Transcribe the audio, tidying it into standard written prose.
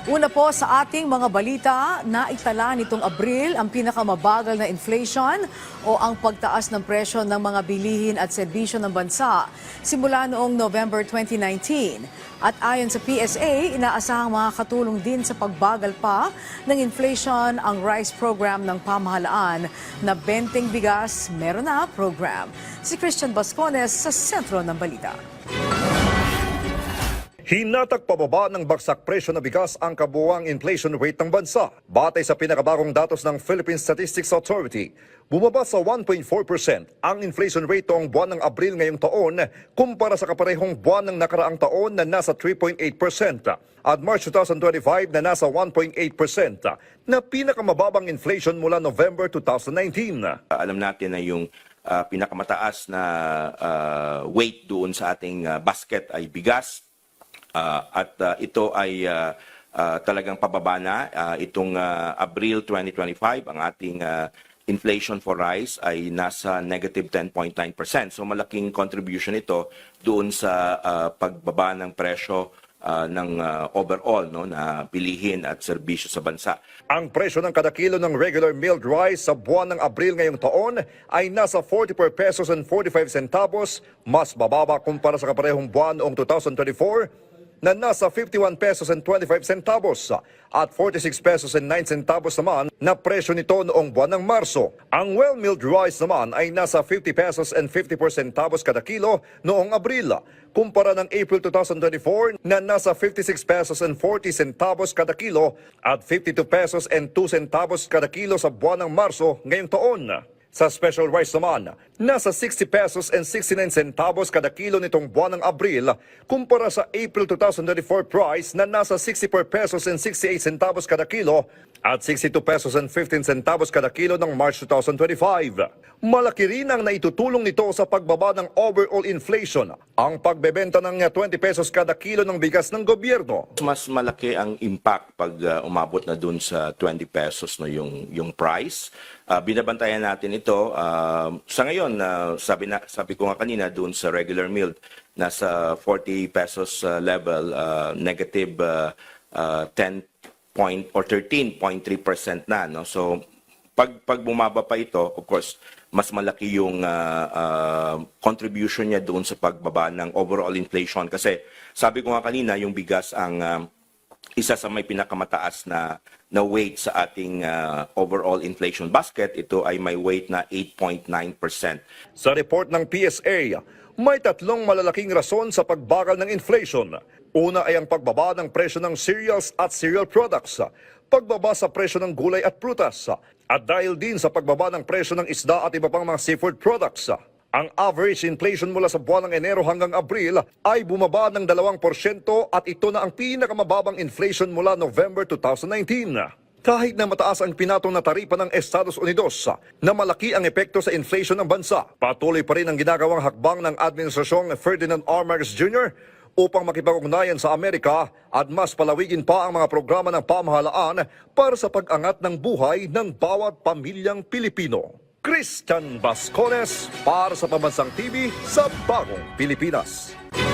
Una po sa ating mga balita, naitala nitong Abril ang pinakamabagal na inflation o ang pagtaas ng presyo ng mga bilihin at serbisyo ng bansa simula noong November 2019. At ayon sa PSA, inaasahang makakatulong din sa pagbagal pa ng inflation ang rice program ng pamahalaan na Benteng Bigas Meron Na program. Si Christian Bascones sa sentro ng balita. Hinatak pababa ng bagsak presyo na bigas ang kabuuang inflation rate ng bansa. Batay sa pinakabagong datos ng Philippine Statistics Authority, bumaba sa 1.4% ang inflation rate noong buwan ng Abril ngayong taon kumpara sa kaparehong buwan ng nakaraang taon na nasa 3.8% at March 2025 na nasa 1.8% na pinakamababang inflation mula November 2019. Alam natin na yung pinakamataas na weight doon sa ating basket ay bigas. Ito ay talagang pababa na. Itong Abril 2025, ang ating inflation for rice ay nasa negative 10.9%. So malaking contribution ito doon sa pagbaba ng presyo ng overall na bilihin at serbisyo sa bansa. Ang presyo ng kada kilo ng regular milled rice sa buwan ng Abril ngayong taon ay nasa 44 pesos and 45 centavos, mas bababa kumpara sa kaparehong buwan noong 2024 na nasa 51 pesos and 25 centavos at 46 pesos and 9 centavos naman na presyo nito noong buwan ng Marso. Ang well-milled rice naman ay nasa 50 pesos and 54 centavos kada kilo noong Abril, kumpara ng April 2024 na nasa 56 pesos and 40 centavos kada kilo at 52 pesos and 2 centavos kada kilo sa buwan ng Marso ngayong taon. Sa special rice naman, nasa 60 pesos and 69 centavos kada kilo nitong buwan ng Abril kumpara sa April 2024 price na nasa 64 pesos and 68 centavos kada kilo at 62 pesos and 15 centavos kada kilo ng March 2025. Malaki rin ang naitutulong nito sa pagbaba ng overall inflation ang pagbebenta ng 20 pesos kada kilo ng bigas ng gobyerno. Mas malaki ang impact pag umabot na dun sa 20 pesos no yung price. Binabantayan natin ito. Sa ngayon, sabi ko nga kanina doon sa regular meal, nasa 40 pesos level, negative 13.3% na. No? So, pag bumaba pa ito, of course, mas malaki yung contribution niya doon sa pagbaba ng overall inflation. Kasi sabi ko nga kanina, yung bigas ang isa sa may pinakamataas na weight sa ating overall inflation basket. Ito ay may weight na 8.9%. Sa report ng PSA, may tatlong malalaking rason sa pagbagal ng inflation. Una ay ang pagbaba ng presyo ng cereals at cereal products, pagbaba sa presyo ng gulay at prutas, at dahil din sa pagbaba ng presyo ng isda at iba pang mga seafood products. Ang average inflation mula sa buwan ng Enero hanggang Abril ay bumaba ng 2% at ito na ang pinakamababang inflation mula November 2019. Kahit na mataas ang pinatong na taripa ng Estados Unidos na malaki ang epekto sa inflation ng bansa, patuloy pa rin ang ginagawang hakbang ng Administrasyong Ferdinand R. Marcos Jr. upang makipag-ugnayan sa Amerika at mas palawigin pa ang mga programa ng pamahalaan para sa pag-angat ng buhay ng bawat pamilyang Pilipino. Christian Bascones para sa Pambansang TV sa Bagong Pilipinas.